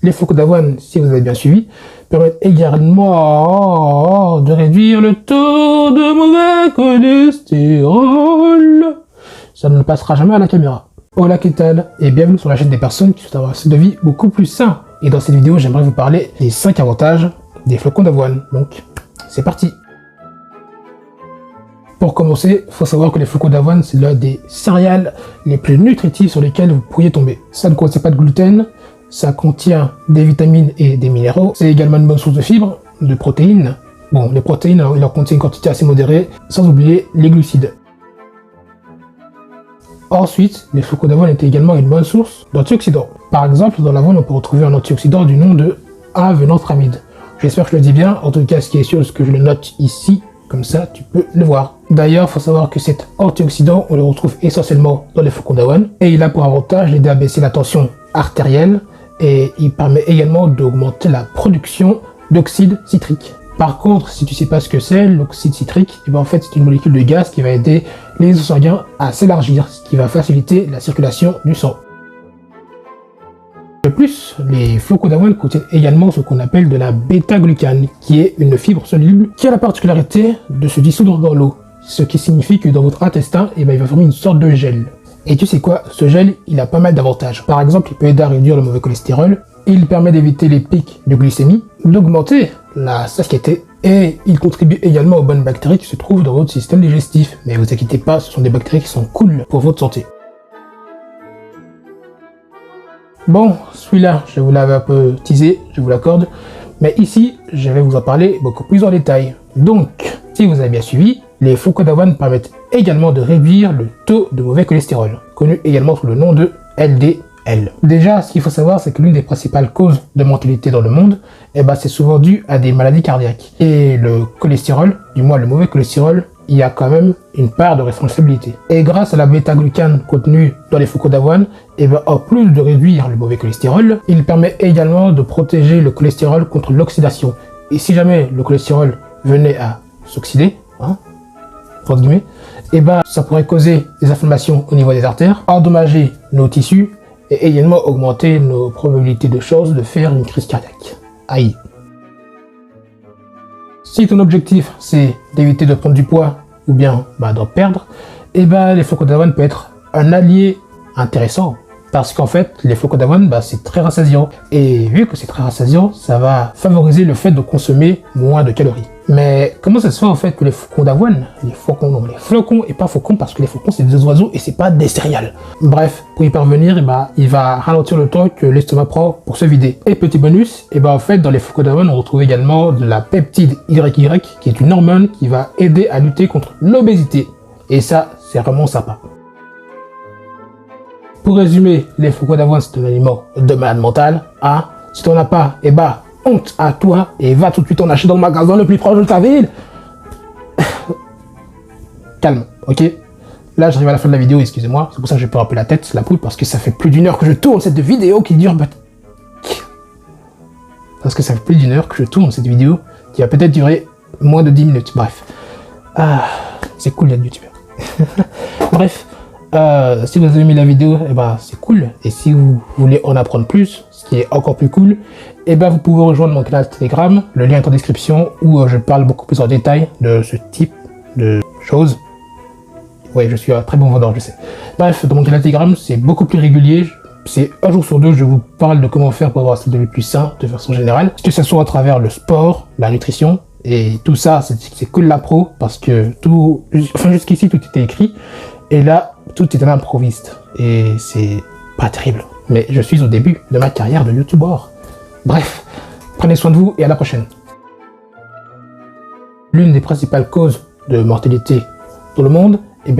Les flocons d'avoine, si vous avez bien suivi, permettent également de réduire le taux de mauvais cholestérol. Ça ne passera jamais à la caméra. Hola, qu'est-ce et bienvenue sur la chaîne des personnes qui souhaitent avoir un style de vie beaucoup plus sain. Et dans cette vidéo, j'aimerais vous parler des 5 avantages des flocons d'avoine. Donc, c'est parti. Pour commencer, il faut savoir que les flocons d'avoine, c'est l'un des céréales les plus nutritifs sur lesquels vous pourriez tomber. Ça ne contient pas de gluten, ça contient des vitamines et des minéraux. C'est également une bonne source de fibres, de protéines. Bon, les protéines, il en contient une quantité assez modérée, sans oublier les glucides. Ensuite, les flocons d'avoine étaient également une bonne source d'antioxydants. Par exemple, dans l'avoine, on peut retrouver un antioxydant du nom de avenantramide. J'espère que je le dis bien, en tout cas, ce qui est sûr, c'est que je le note ici, comme ça, tu peux le voir. D'ailleurs, il faut savoir que cet antioxydant, on le retrouve essentiellement dans les flocons d'avoine, et il a pour avantage d'aider à baisser la tension artérielle, et il permet également d'augmenter la production d'oxyde citrique. Par contre, si tu ne sais pas ce que c'est, l'oxyde citrique, et ben en fait c'est une molécule de gaz qui va aider les vaisseaux sanguins à s'élargir, ce qui va faciliter la circulation du sang. De plus, les flocons d'avoine contiennent également ce qu'on appelle de la bêta-glucane, qui est une fibre soluble qui a la particularité de se dissoudre dans l'eau, ce qui signifie que dans votre intestin, et ben, il va former une sorte de gel. Et tu sais quoi, ce gel, il a pas mal d'avantages. Par exemple, il peut aider à réduire le mauvais cholestérol, il permet d'éviter les pics de glycémie, d'augmenter la satiété, et il contribue également aux bonnes bactéries qui se trouvent dans votre système digestif. Mais vous inquiétez pas, ce sont des bactéries qui sont cool pour votre santé. Bon, celui-là, je vous l'avais un peu teasé, je vous l'accorde, mais ici, je vais vous en parler beaucoup plus en détail. Donc, si vous avez bien suivi, les flocons d'avoine permettent également de réduire le taux de mauvais cholestérol, connu également sous le nom de LDL. Déjà, ce qu'il faut savoir, c'est que l'une des principales causes de mortalité dans le monde, c'est souvent dû à des maladies cardiaques. Et le cholestérol, du moins le mauvais cholestérol, il y a quand même une part de responsabilité. Et grâce à la bêta-glucane contenue dans les flocons d'avoine, en plus de réduire le mauvais cholestérol, il permet également de protéger le cholestérol contre l'oxydation. Et si jamais le cholestérol venait à s'oxyder, entre guillemets, ça pourrait causer des inflammations au niveau des artères, endommager nos tissus et également augmenter nos probabilités de chances de faire une crise cardiaque. Aïe. Si ton objectif c'est d'éviter de prendre du poids ou bien d'en perdre, les flocons d'avoine peuvent être un allié intéressant. Parce qu'en fait, les flocons d'avoine, c'est très rassasiant. Et vu que c'est très rassasiant, ça va favoriser le fait de consommer moins de calories. Mais comment ça se fait en fait que les flocons d'avoine, les flocons et pas faucons parce que les faucons c'est des oiseaux et c'est pas des céréales. Bref, pour y parvenir, il va ralentir le temps que l'estomac prend pour se vider. Et petit bonus, en fait dans les flocons d'avoine on retrouve également de la peptide YY qui est une hormone qui va aider à lutter contre l'obésité. Et ça, c'est vraiment sympa. Pour résumer, les flocons d'avoine c'est un aliment de malade mental. Si t'en as pas, honte à toi et va tout de suite en acheter dans le magasin le plus proche de ta ville. Calme, ok? Là j'arrive à la fin de la vidéo, excusez-moi, c'est pour ça que je peux rappeler la tête, la poule, parce que ça fait plus d'une heure que je tourne cette vidéo qui dure... Parce que ça fait plus d'une heure que je tourne cette vidéo qui va peut-être durer moins de 10 minutes, bref. C'est cool d'être youtubeur. Bref. Si vous avez aimé la vidéo, c'est cool. Et si vous voulez en apprendre plus, ce qui est encore plus cool, vous pouvez rejoindre mon canal Telegram. Le lien est en description où je parle beaucoup plus en détail de ce type de choses. Ouais, je suis un très bon vendeur, je sais. Bref, dans mon canal Telegram, c'est beaucoup plus régulier. C'est un jour sur deux, je vous parle de comment faire pour avoir un style de vie plus sain de façon générale. Que ce soit à travers le sport, la nutrition, et tout ça, c'est cool la pro parce que jusqu'ici, tout était écrit. Et là, tout est un improviste. Et c'est pas terrible. Mais je suis au début de ma carrière de youtubeur. Bref, prenez soin de vous et à la prochaine. L'une des principales causes de mortalité dans le monde,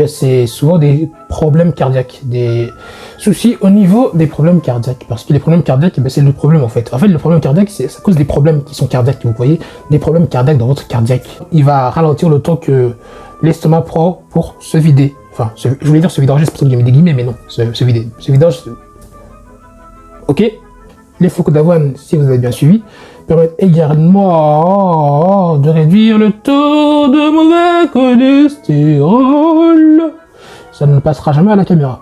c'est souvent des problèmes cardiaques. Des soucis au niveau des problèmes cardiaques. Parce que les problèmes cardiaques, c'est le problème en fait. En fait, le problème cardiaque, ça cause des problèmes qui sont cardiaques. Vous voyez, des problèmes cardiaques dans votre cardiaque. Il va ralentir le temps que l'estomac prend pour se vider. Enfin, je voulais dire se vidanger, c'est pour ça que j'ai mis des guillemets, mais non, se vider. Se vidage, ok. Les flocons d'avoine, si vous avez bien suivi, permettent également de réduire le taux de mauvais cholestérol. Ça ne passera jamais à la caméra.